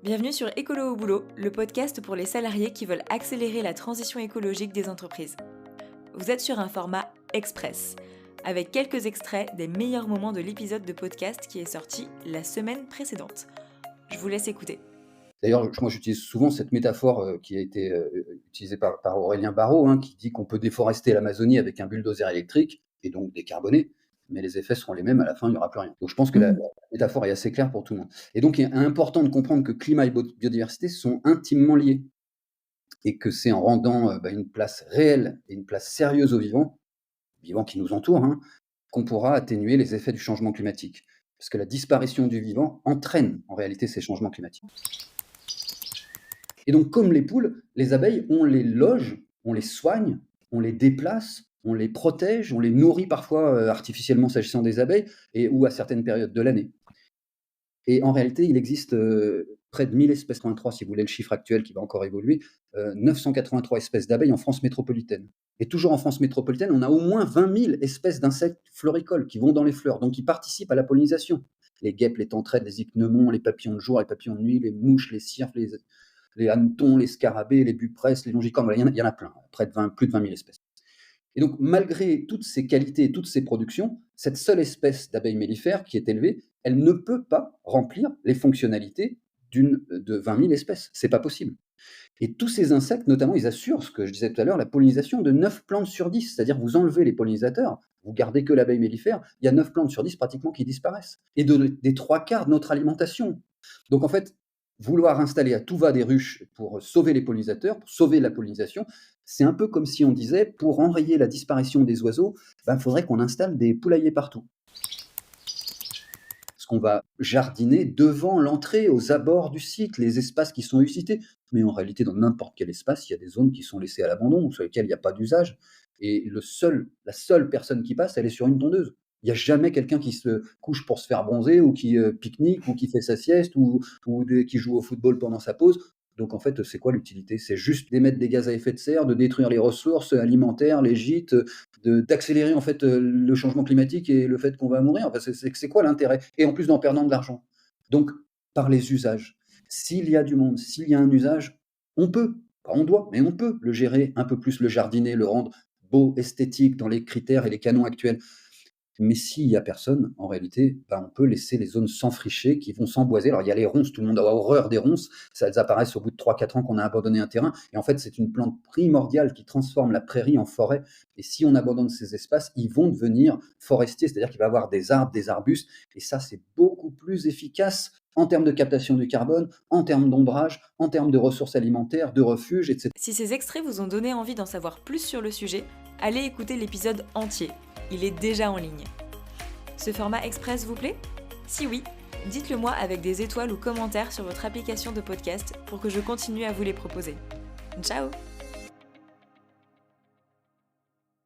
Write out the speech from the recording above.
Bienvenue sur Écolo au boulot, le podcast pour les salariés qui veulent accélérer la transition écologique des entreprises. Vous êtes sur un format express, avec quelques extraits des meilleurs moments de l'épisode de podcast qui est sorti la semaine précédente. Je vous laisse écouter. D'ailleurs, moi j'utilise souvent cette métaphore qui a été utilisée par Aurélien Barraud, qui dit qu'on peut déforester l'Amazonie avec un bulldozer électrique et donc décarboner, mais les effets seront les mêmes, à la fin il n'y aura plus rien. Donc je pense que la métaphore est assez claire pour tout le monde. Et donc il est important de comprendre que climat et biodiversité sont intimement liés et que c'est en rendant une place réelle et une place sérieuse aux vivants qui nous entourent, qu'on pourra atténuer les effets du changement climatique. Parce que la disparition du vivant entraîne en réalité ces changements climatiques. Et donc, comme les poules, les abeilles, on les loge, on les soigne, on les déplace, on les protège, on les nourrit parfois artificiellement s'agissant des abeilles, ou à certaines périodes de l'année. Et en réalité, il existe près de 1000 espèces, 83 si vous voulez le chiffre actuel qui va encore évoluer, 983 espèces d'abeilles en France métropolitaine. Et toujours en France métropolitaine, on a au moins 20 000 espèces d'insectes floricoles qui vont dans les fleurs, donc qui participent à la pollinisation. Les guêpes, les tentraides, les ichneumons, les papillons de jour, les papillons de nuit, les mouches, les cirfes, les hannetons, les scarabées, les bupresses, les longicornes, il y en a plein, plus de 20 000 espèces. Et donc, malgré toutes ces qualités et toutes ces productions, cette seule espèce d'abeille mellifère qui est élevée, elle ne peut pas remplir les fonctionnalités de 20 000 espèces. C'est pas possible. Et tous ces insectes, notamment, ils assurent, ce que je disais tout à l'heure, la pollinisation de 9 plantes sur 10. C'est-à-dire, vous enlevez les pollinisateurs, vous gardez que l'abeille mellifère, il y a 9 plantes sur 10 pratiquement qui disparaissent. Et des 3/4 de notre alimentation. Donc, en fait, vouloir installer à tout va des ruches pour sauver les pollinisateurs, pour sauver la pollinisation, c'est un peu comme si on disait, pour enrayer la disparition des oiseaux, il faudrait qu'on installe des poulaillers partout. Parce qu'on va jardiner devant l'entrée, aux abords du site, les espaces qui sont usités. Mais en réalité, dans n'importe quel espace, il y a des zones qui sont laissées à l'abandon, sur lesquelles il n'y a pas d'usage. Et la seule personne qui passe, elle est sur une tondeuse. Il n'y a jamais quelqu'un qui se couche pour se faire bronzer, ou qui pique-nique, ou qui fait sa sieste, ou qui joue au football pendant sa pause. Donc en fait, c'est quoi l'utilité ? C'est juste d'émettre des gaz à effet de serre, de détruire les ressources alimentaires, les gîtes, d'accélérer en fait le changement climatique et le fait qu'on va mourir. Enfin, c'est quoi l'intérêt ? Et en plus d'en perdre de l'argent. Donc, par les usages. S'il y a du monde, s'il y a un usage, on peut, pas on doit, mais on peut le gérer un peu plus, le jardiner, le rendre beau, esthétique, dans les critères et les canons actuels. Mais s'il n'y a personne, en réalité, on peut laisser les zones s'enfricher, qui vont s'emboiser. Alors, il y a les ronces, tout le monde a horreur des ronces. Elles apparaissent au bout de 3-4 ans qu'on a abandonné un terrain. Et en fait, c'est une plante primordiale qui transforme la prairie en forêt. Et si on abandonne ces espaces, ils vont devenir forestiers, c'est-à-dire qu'il va y avoir des arbres, des arbustes. Et ça, c'est beaucoup plus efficace en termes de captation du carbone, en termes d'ombrage, en termes de ressources alimentaires, de refuges, etc. Si ces extraits vous ont donné envie d'en savoir plus sur le sujet, allez écouter l'épisode entier. Il est déjà en ligne. Ce format express vous plaît ? Si oui, dites-le moi avec des étoiles ou commentaires sur votre application de podcast pour que je continue à vous les proposer. Ciao !